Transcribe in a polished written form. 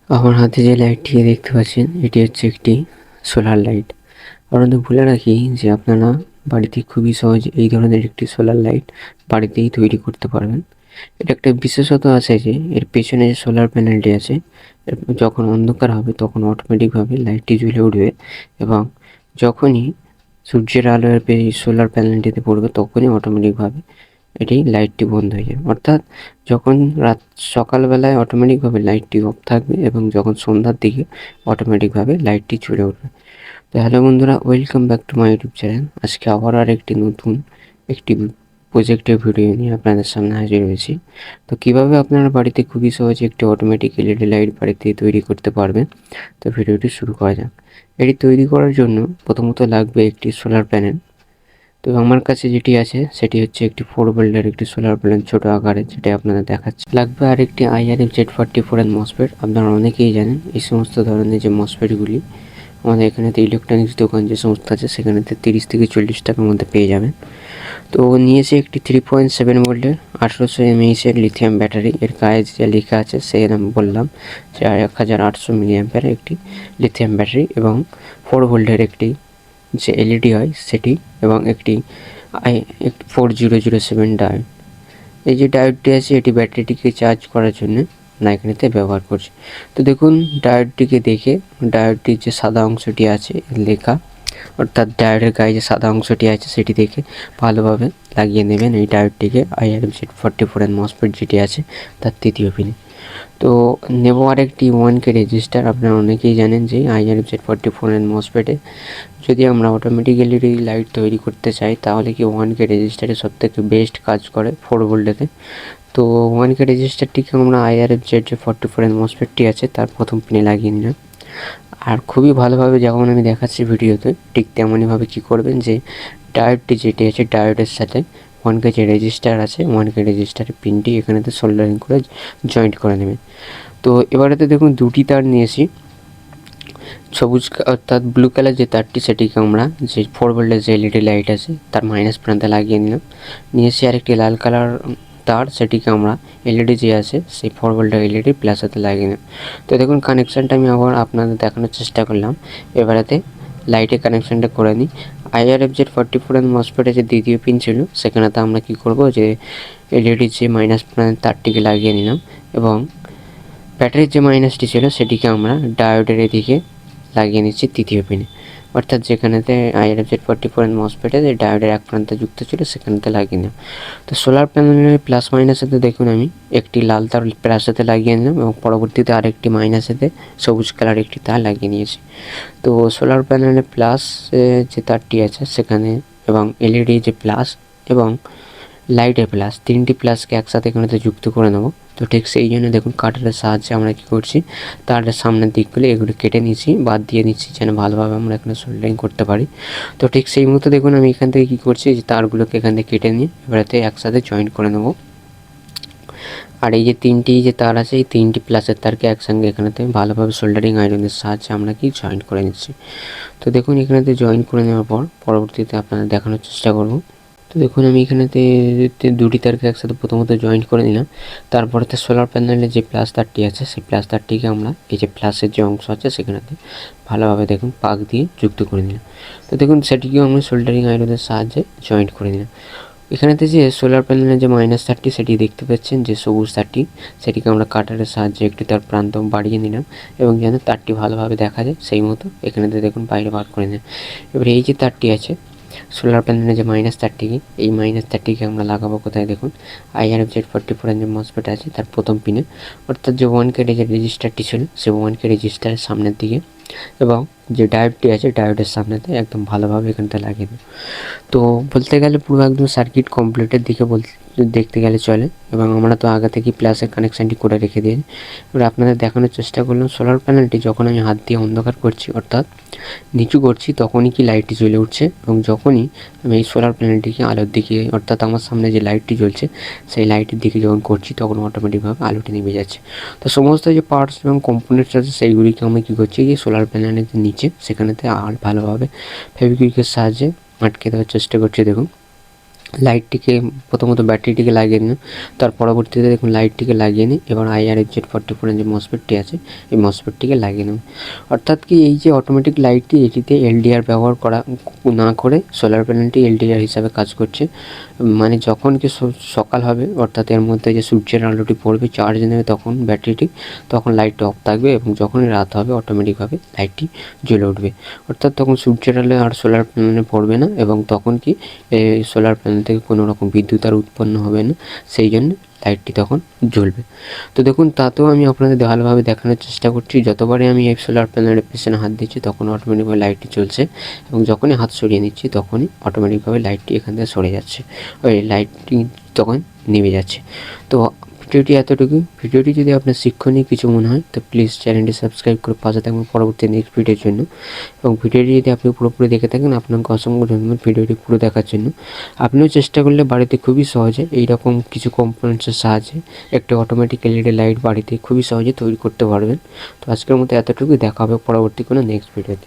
আমার হাতে যে লাইটটি দেখতে পাচ্ছেন এটি হচ্ছে একটি সোলার লাইট। আপনাদের বলে রাখি যে আপনারা বাড়িতে খুবই সহজে এই ধরনের একটি সোলার লাইট বাড়িতেই তৈরি করতে পারবেন। এটা একটা বিশেষত আছে যে এর পেছনে যে সোলার প্যানেলটি আছে যখন অন্ধকার হবে তখন অটোমেটিকভাবে লাইটটি জ্বলে উঠবে এবং যখনই সূর্যের আলো এই সোলার প্যানেলটিতে পড়বে তখনই অটোমেটিকভাবে এটি লাইটটি বন্ধ হয়ে যাবে। অর্থাৎ যখন সকালবেলায় অটোমেটিকভাবে লাইটটি অফ থাকবে এবং যখন সন্ধ্যার দিকে অটোমেটিকভাবে লাইটটি জ্বলে উঠবে। তো হ্যালো বন্ধুরা, welcome back to my YouTube channel. আজকে আবার একটি নতুন একটি প্রজেক্টের ভিডিও নিয়ে আপনাদের সামনে হাজির হয়েছি। তো কিভাবে আপনারা বাড়িতে খুবই সহজে একটি অটোমেটিক এলইডি লাইট বাড়িতে তৈরি করতে পারবেন, তো ভিডিওটি শুরু করা যাক। এটি তৈরি করার জন্য প্রথমত লাগবে একটি সোলার প্যানেল। তো আমার কাছে যেটি আছে সেটি হচ্ছে একটি 4 ভোল্টের একটি সোলার প্যানেল, ছোট আকারের, যেটা আপনাদের দেখাচ্ছি। লাগবে আরেকটি IRF Z44 এর মসফেট। আপনারা অনেকেই জানেন এই সমস্ত ধরনের যে মসফেটগুলি আমাদের এখানেতে ইলেকট্রনিক্স দোকান যে সমস্ত আছে সেখানেতে 30 থেকে 40 টাকার মধ্যে পেয়ে যাবেন। তো নিয়েছি একটি 3.7 ভোল্টের 1800 mAh এর লিথিয়াম ব্যাটারি। এর গায়ে যে লেখা আছে সেই আমি বললাম যে 1800 মিলিঅ্যাম্পিয়ার একটি লিথিয়াম ব্যাটারি এবং 4 ভোল্টের একটি যে এলইডি হয় সেটি এবং একটি 4007 ডায়োড। এই যে ডায়োডটি আছে এটি ব্যাটারিটিকে চার্জ করার জন্য আমরা এখানেতে ব্যবহার করছি। তো দেখুন ডায়োডটিকে দেখে, ডায়োডটির যে সাদা অংশটি আছে লেখা, অর্থাৎ ডায়োডের গায়ে যে সাদা অংশটি আছে সেটি দেখে ভালোভাবে লাগিয়ে নেবেন এই ডায়োডটিকে IRF Z44 এর মসফেট যেটি আছে তার তৃতীয় পিনে। তো নেব আরেকটি 1K রেজিস্টার। আপনারা অনেকেই জানেন যে IRF Z44 এর মসফেটে যদি আমরা অটোমেটিক এলইডি লাইট তৈরি করতে চাই তাহলে কি 1K রেজিস্টারে সবথেকে বেস্ট কাজ করে 4 ভোল্টেতে। তো 1K রেজিস্টারটিকে আমরা IRF Z44 এর মসফেটটি আছে তার প্রথম পিনে লাগিয়ে নিলাম। আর খুবই ভালোভাবে যেমন আমি দেখাচ্ছি ভিডিওতে ঠিক তেমনইভাবে কী করবেন যে ডায়োডটি যেটি আছে ডায়োডের সাথে 1K যে রেজিস্টার আছে 1K রেজিস্টারের পিনটি এখানেতে সোল্ডারিং করে জয়েন্ট করে নেবেন। তো এবারেতে দেখুন দুটি তার নিয়েছি, সবুজ অর্থাৎ ব্লু কালার যে তারটি সেটিকে আমরা যে 4 ভোল্টের যে এলইডি লাইট আছে তার মাইনাস প্রান্তে লাগিয়ে নিলাম। নিয়েছি আরেকটি লাল কালার তার, সেটিকে আমরা এলইডি যে আছে সেই 4 ভোল্টের এলইডি প্লাস হাতে লাগিয়ে নিলাম। তো দেখুন কানেকশানটা আমি আবার আপনাদের দেখানোর চেষ্টা করলাম। এবারেতে লাইটের কানেকশানটা করে নিই। IRF Z44 এর মসফেটের যে দ্বিতীয় পিন ছিল সেখানেতে আমরা কি করব যে এলইডির যে মাইনাস প্রান্তের তারটিকে লাগিয়ে নিলাম এবং ব্যাটারির যে মাইনাসটি ছিল সেটিকে আমরা ডায়োডের এদিকে লাগিয়ে নিচ্ছি তৃতীয় পিনে, অর্থাৎ যেখানেতে IRF Z44 এর মসফেটে যে ডায়োডের এক প্রান্তে যুক্ত ছিল সেখানেতে লাগিয়ে নিলাম। তো সোলার প্যানেলের প্লাস মাইনাসেতে দেখুন আমি একটি লাল তার প্লাসেতে লাগিয়ে নিলাম এবং পরবর্তীতে আরেকটি মাইনাসেতে সবুজ কালার একটি তার লাগিয়ে নিয়েছি। তো সোলার প্যানেলের প্লাস যে তারটি আছে সেখানে এবং এলইডি যে প্লাস এবং লাইটের প্লাস, তিনটি প্লাসকে একসাথে এখানেতে যুক্ত করে নেব। তো ঠিক সেই জন্য দেখুন কাটারের সাহায্যে আমরা কী করছি, তার সামনের দিকগুলো এগুলো কেটে নিচ্ছি, বাদ দিয়ে নিচ্ছি যেন ভালোভাবে আমরা এখানে সোল্ডারিং করতে পারি। তো ঠিক সেই মতো দেখুন আমি এখান থেকে কী করছি যে তারগুলোকে এখান থেকে কেটে নিয়ে এবারেতে একসাথে জয়েন্ট করে নেব। আর এই যে তিনটি যে তার আছে এই তিনটি প্লাসের তারকে একসঙ্গে এখানেতে ভালোভাবে সোল্ডারিং আয়রনের সাহায্যে আমরা কি জয়েন্ট করে নিচ্ছি। তো দেখুন এখানেতে জয়েন্ট করে নেওয়ার পর পরবর্তীতে আপনাদের দেখানোর চেষ্টা করব। তো দেখুন আমি এখানেতে দুটি তারকে একসাথে প্রথমত জয়েন্ট করে নিলাম। তারপরেতে সোলার প্যানেলের যে প্লাস তারটি আছে সেই প্লাস তারটিকে আমরা এই যে প্লাসের যে অংশ আছে সেখানেতে ভালোভাবে দেখুন পাক দিয়ে যুক্ত করে নিলাম। তো দেখুন সেটিকেও আমরা সোল্ডারিং আয়রনের সাহায্যে জয়েন্ট করে নিলাম। এখানেতে যে সোলার প্যানেলের যে মাইনাস তারটি সেটি দেখতে পাচ্ছেন যে সবুজ তারটি, সেটিকে আমরা কাটারের সাহায্যে একটু তার প্রান্ত বাড়িয়ে নিলাম এবং যেন তারটি ভালোভাবে দেখা যায় সেই মতো এখানেতে দেখুন বাইরে বার করে নিলাম। এবার এই যে তারটি আছে সোলার প্যানেলের যে মাইনাস তারটিকে, এই মাইনাস তারটিকে আমরা লাগাবো কোথায় দেখুন IRF Z44 এর যে মসফেট আছে তার প্রথম পিনে, অর্থাৎ যে 1K যে রেজিস্টারটি ছিল সেই 1K রেজিস্টারের সামনের দিকে এবং যে ডায়োডটি আছে ডায়োডের সামনেতে একদম ভালোভাবে এখানটা লাগিয়ে দেবো। তো বলতে গেলে পুরো একদম সার্কিট কমপ্লিটের দিকে দেখতে গেলে চলে এবং আমরা তো আগে থেকেই প্লাসের কানেকশানটি করে রেখে দিই। এবার আপনাদের দেখানোর চেষ্টা করলাম সোলার প্যানেলটি যখন আমি হাত দিয়ে অন্ধকার করছি অর্থাৎ নিচু করছি তখনই কি লাইটটি জ্বলে উঠছে এবং যখনই আমি এই সোলার প্যানেলটিকে আলোর দিকে অর্থাৎ আমার সামনে যে লাইটটি জ্বলছে সেই লাইটের দিকে যখন করছি তখন অটোমেটিকভাবে আলোটি নিভে যাচ্ছে। তো সমস্ত যে পার্টস এবং কম্পোনেন্টস আছে সেইগুলিকে আমি কী করছি যে সোলার প্যানেলের নিচে সেখানেতে আর ভালোভাবে ফেভিকুইকের সাহায্যে আটকে দেওয়ার চেষ্টা করছি। দেখুন লাইটটিকে প্রথমত ব্যাটারিটিকে লাগিয়ে নিন, তার পরবর্তীতে দেখুন লাইটটিকে লাগিয়ে নিন। এবার IRZ44 যে মসফেটটি আছে এই মসফেটটিকে লাগিয়ে নেব। অর্থাৎ কি এই যে অটোমেটিক লাইটটি এটিতে LDR ব্যবহার করা না করে সোলার প্যানেলটি LDR হিসাবে কাজ করছে। মানে যখন কি সকাল হবে অর্থাৎ এর মধ্যে যে সূর্যের আলোটি পড়বে চার্জ নেবে তখন ব্যাটারিটি, তখন লাইটটা অফ থাকবে এবং যখনই রাত হবে অটোমেটিকভাবে লাইটটি জ্বলে উঠবে। অর্থাৎ তখন সূর্যের আলো আর সোলার প্যানেলে পড়বে না এবং তখন কি সোলার প্যানেল থেকে কোনো রকম বিদ্যুৎ আর উৎপন্ন হবে না, সেই জন্য লাইটটি তখন জ্বলবে। তো দেখুন তাতেও আমি আপনাদের ভালোভাবে দেখানোর চেষ্টা করছি। যতবারই আমি এই সোলার প্যানেলের পেছনে হাত দিচ্ছি তখন অটোমেটিকভাবে লাইটটি জ্বলছে এবং যখনই হাত সরিয়ে নিচ্ছি তখনই অটোমেটিকভাবে লাইটটি এখান থেকে সরে যাচ্ছে, ওই লাইটটি তখন নিভে যাচ্ছে। তো ভিডিওটি এতটুকুই। ভিডিওটি যদি আপনার শিক্ষণীয় কিছু মনে হয় তো প্লিজ চ্যানেলটি সাবস্ক্রাইব করে পাশে থাকবেন পরবর্তী নেক্সট ভিডিওর জন্য। এবং ভিডিওটি যদি আপনি পুরোপুরি দেখে থাকেন আপনাকে অসংখ্য ধন্যবাদ ভিডিওটি পুরো দেখার জন্য। আপনিও চেষ্টা করলে বাড়িতে খুবই সহজে এইরকম কিছু কম্পোনেন্টসের সাহায্যে একটা অটোমেটিক LED লাইট বাড়িতে খুবই সহজে তৈরি করতে পারবেন। তো আজকের মতো এতটুকুই, দেখা হবে পরবর্তী কোনো নেক্সট ভিডিওতে।